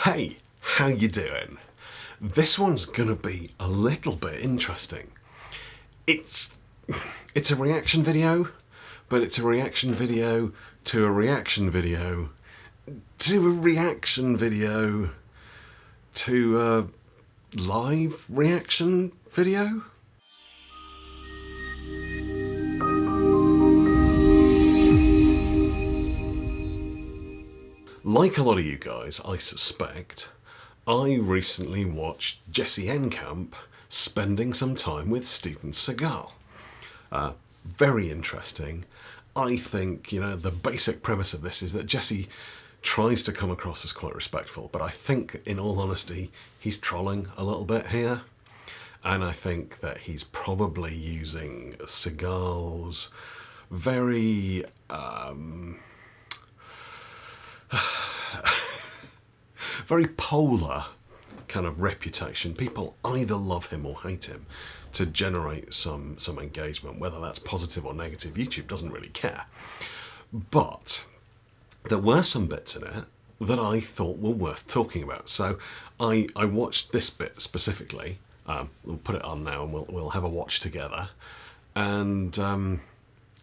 Hey, how you doing? This one's gonna be a little bit interesting. It's a reaction video, but it's a reaction video to a reaction video to a reaction video to a live reaction video. Like a lot of you guys, I suspect, I recently watched Jesse Enkamp spending some time with Steven Seagal. Very interesting. I think, the basic premise of this is that Jesse tries to come across as quite respectful, but I think, in all honesty, he's trolling a little bit here. And I think that he's probably using Seagal's very very polar kind of reputation. People either love him or hate him to generate some engagement, whether that's positive or negative. YouTube doesn't really care. But there were some bits in it that I thought were worth talking about. So I watched this bit specifically. We'll put it on now and we'll have a watch together. And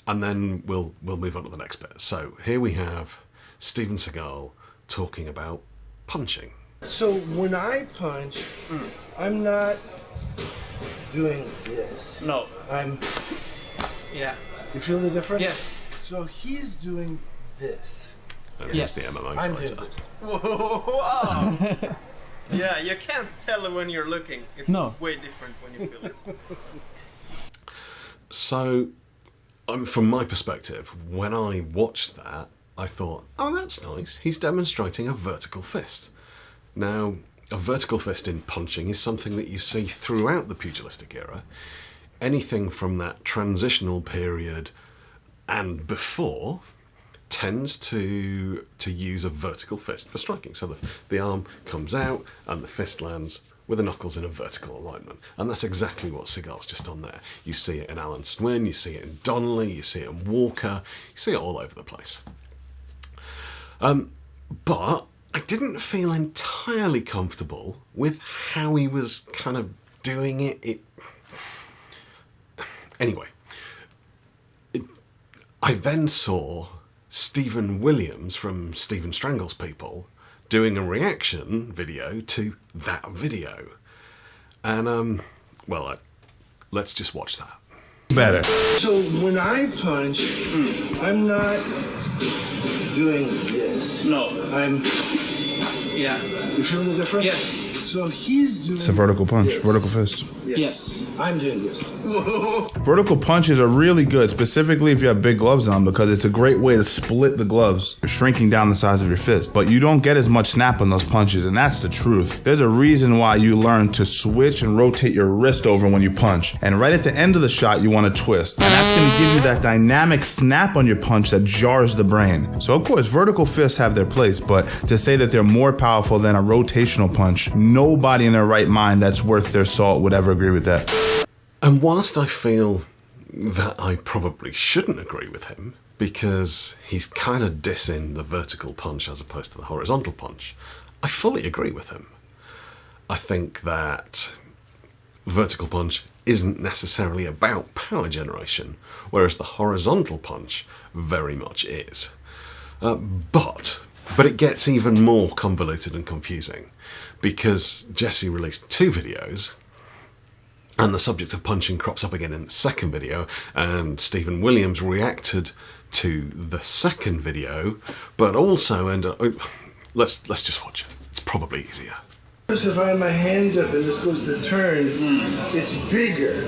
then we'll move on to the next bit. So here we have Steven Seagal talking about punching. So when I punch, I'm not doing this. No. Yeah. You feel the difference? Yes. So he's doing this. And Yes. here's the MMA I'm fighter. doing this. Wow. Yeah, you can't tell when you're looking. It's way different when you feel it. So, from my perspective, when I watched that, I thought, oh, that's nice. He's demonstrating a vertical fist. Now, a vertical fist in punching is something that you see throughout the pugilistic era. Anything from that transitional period and before tends to use a vertical fist for striking. So the arm comes out and the fist lands with the knuckles in a vertical alignment. And that's exactly what Seagal's just done there. You see it in Alan Swin, you see it in Donnelly, you see it in Walker, you see it all over the place. But I didn't feel entirely comfortable with how he was kind of doing it. Anyway, I then saw Stephen Williams from Steven Strangles People doing a reaction video to that video. And, let's just watch that. Better. So when I punch, I'm not doing this. No. Yeah. You feel the difference? Yes. So he's doing It's a vertical punch, this. vertical fist. Yes. I'm doing this. Vertical punches are really good, specifically if you have big gloves on, because it's a great way to split the gloves, shrinking down the size of your fist. But you don't get as much snap on those punches, and that's the truth. There's a reason why you learn to switch and rotate your wrist over when you punch. And right at the end of the shot, you want to twist. And that's going to give you that dynamic snap on your punch that jars the brain. So of course, vertical fists have their place, but to say that they're more powerful than a rotational punch, nobody in their right mind that's worth their salt would ever agree with that. And whilst I feel that I probably shouldn't agree with him, because he's kind of dissing the vertical punch as opposed to the horizontal punch, I fully agree with him. I think that vertical punch isn't necessarily about power generation, whereas the horizontal punch very much is. But it gets even more convoluted and confusing, because Jesse released 2 videos, and the subject of punching crops up again in the second video, and Stephen Williams reacted to the second video, but also let's just watch it. It's probably easier. If I have my hands up and this goes to turn, it's bigger.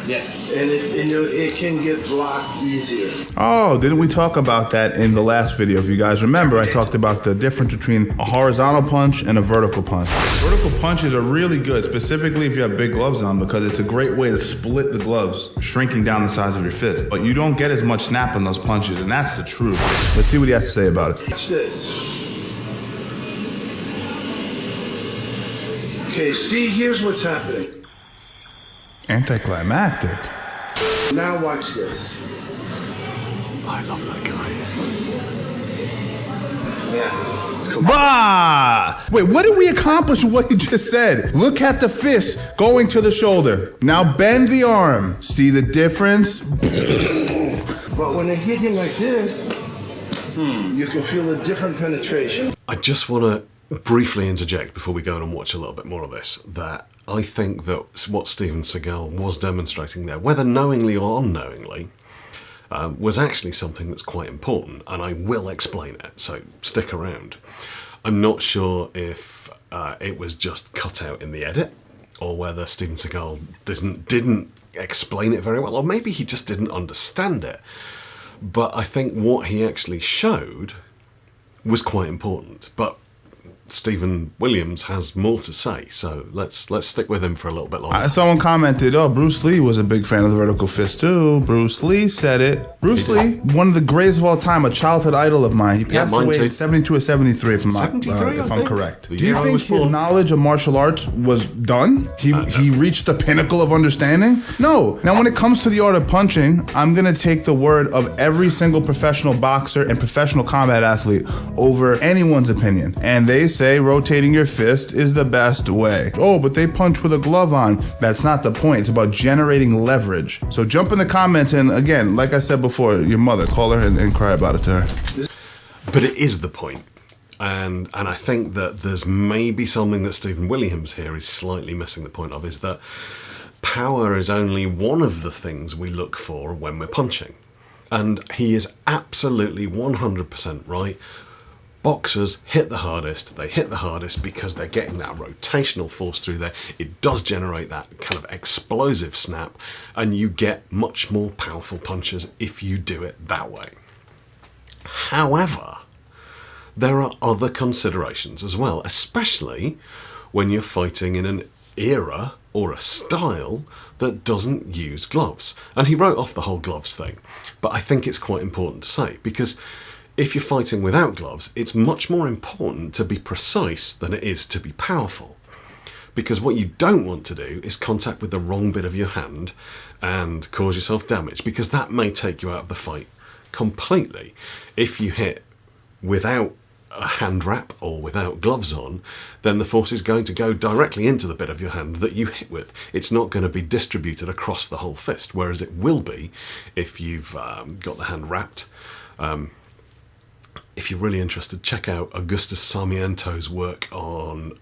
Yes. And it can get blocked easier. Oh, didn't we talk about that in the last video? If you guys remember, I talked about the difference between a horizontal punch and a vertical punch. Vertical punches are really good, specifically if you have big gloves on, because it's a great way to split the gloves, shrinking down the size of your fist. But you don't get as much snap on those punches, and that's the truth. Let's see what he has to say about it. Watch this. Okay, see, here's what's happening. Anticlimactic. Now watch this. I love that guy. Yeah. Bah! Wait, what did we accomplish with what you just said? Look at the fist going to the shoulder. Now bend the arm. See the difference? But when I hit him like this, you can feel a different penetration. I just want to briefly interject before we go on and watch a little bit more of this, that I think that what Steven Seagal was demonstrating there, whether knowingly or unknowingly, was actually something that's quite important, and I will explain it, so stick around. I'm not sure if it was just cut out in the edit, or whether Steven Seagal didn't explain it very well, or maybe he just didn't understand it. But I think what he actually showed was quite important. But Stephen Williams has more to say, so let's stick with him for a little bit longer. Someone commented, Bruce Lee was a big fan of the vertical fist too. Bruce Lee said it. Bruce Lee, one of the greatest of all time, a childhood idol of mine. He passed away in 72 or 73, if I'm correct. Do you think his knowledge of martial arts was done? He reached the pinnacle of understanding? No. Now, when it comes to the art of punching, I'm going to take the word of every single professional boxer and professional combat athlete over anyone's opinion. And they say rotating your fist is the best way. Oh, but they punch with a glove on. That's not the point. It's about generating leverage. So jump in the comments, and again, like I said before, your mother, call her and cry about it to her. But it is the point. And I think that there's maybe something that Stephen Williams here is slightly missing the point of, is that power is only one of the things we look for when we're punching. And he is absolutely 100% right. Boxers hit the hardest. They hit the hardest because they're getting that rotational force through there. It does generate that kind of explosive snap, and you get much more powerful punches if you do it that way. However, there are other considerations as well, especially when you're fighting in an era or a style that doesn't use gloves. And he wrote off the whole gloves thing, but I think it's quite important to say, because if you're fighting without gloves, it's much more important to be precise than it is to be powerful. Because what you don't want to do is contact with the wrong bit of your hand and cause yourself damage, because that may take you out of the fight completely. If you hit without a hand wrap or without gloves on, then the force is going to go directly into the bit of your hand that you hit with. It's not going to be distributed across the whole fist, whereas it will be if you've got the hand wrapped. If you're really interested, check out Augustus Sarmiento's work on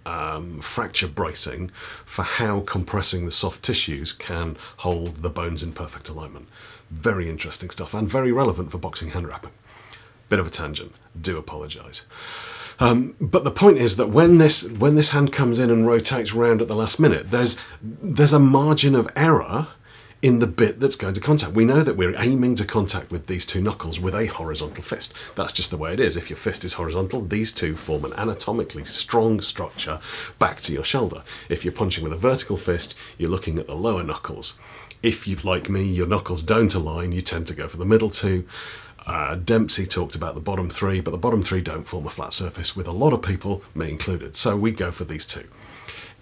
fracture bracing for how compressing the soft tissues can hold the bones in perfect alignment. Very interesting stuff, and very relevant for boxing hand wrapping. Bit of a tangent, do apologise. But the point is that when this hand comes in and rotates round at the last minute, there's a margin of error in the bit that's going to contact. We know that we're aiming to contact with these two knuckles with a horizontal fist. That's just the way it is. If your fist is horizontal, these two form an anatomically strong structure back to your shoulder. If you're punching with a vertical fist, you're looking at the lower knuckles. If you, like me, your knuckles don't align, you tend to go for the middle two. Dempsey talked about the bottom three, but the bottom three don't form a flat surface with a lot of people, me included. So we go for these two.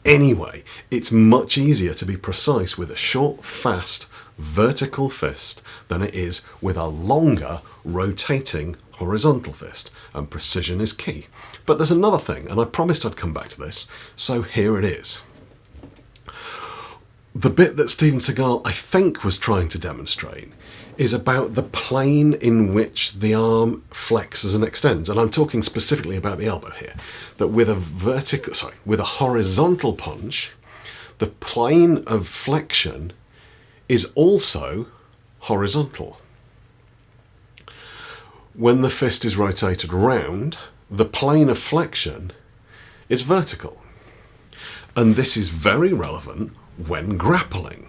Anyway, it's much easier to be precise with a short, fast, vertical fist than it is with a longer, rotating, horizontal fist, and precision is key. But there's another thing, and I promised I'd come back to this, so here it is. The bit that Steven Seagal, I think, was trying to demonstrate is about the plane in which the arm flexes and extends. And I'm talking specifically about the elbow here. That with a horizontal punch, the plane of flexion is also horizontal. When the fist is rotated round, the plane of flexion is vertical. And this is very relevant when grappling.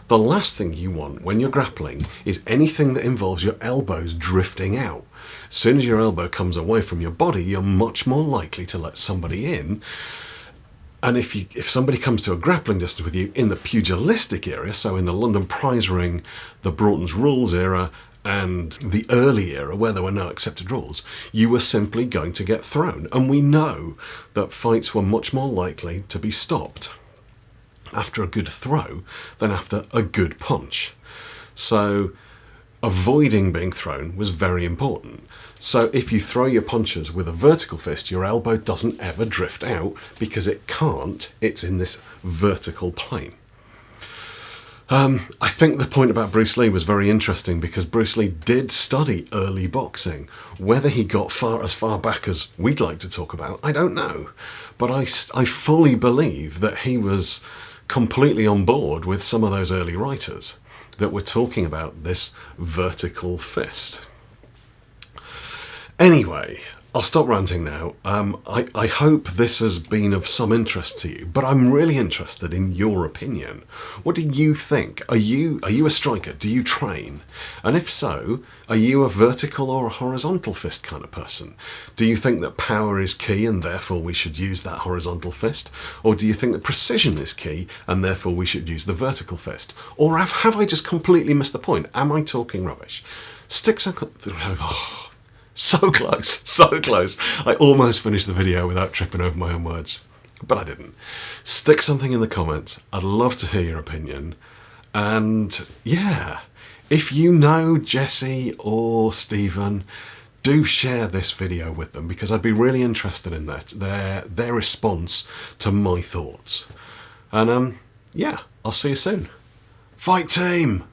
The last thing you want when you're grappling is anything that involves your elbows drifting out. As soon as your elbow comes away from your body, you're much more likely to let somebody in. And if somebody comes to a grappling distance with you in the pugilistic area, so in the London Prize Ring, the Broughton's Rules era, and the early era where there were no accepted rules, you were simply going to get thrown. And we know that fights were much more likely to be stopped after a good throw than after a good punch. So avoiding being thrown was very important. So if you throw your punches with a vertical fist, your elbow doesn't ever drift out because it can't. It's in this vertical plane. I think the point about Bruce Lee was very interesting because Bruce Lee did study early boxing. Whether he got as far back as we'd like to talk about, I don't know. But I fully believe that he was completely on board with some of those early writers that were talking about this vertical fist. Anyway, I'll stop ranting now. I hope this has been of some interest to you, but I'm really interested in your opinion. What do you think? Are you a striker? Do you train? And if so, are you a vertical or a horizontal fist kind of person? Do you think that power is key and therefore we should use that horizontal fist? Or do you think that precision is key and therefore we should use the vertical fist? Or have I just completely missed the point? Am I talking rubbish? Stick some... So close, so close. I almost finished the video without tripping over my own words, but I didn't. Stick something in the comments. I'd love to hear your opinion. And yeah, if you know Jesse or Steven, do share this video with them because I'd be really interested in their response to my thoughts. And yeah, I'll see you soon. Fight team!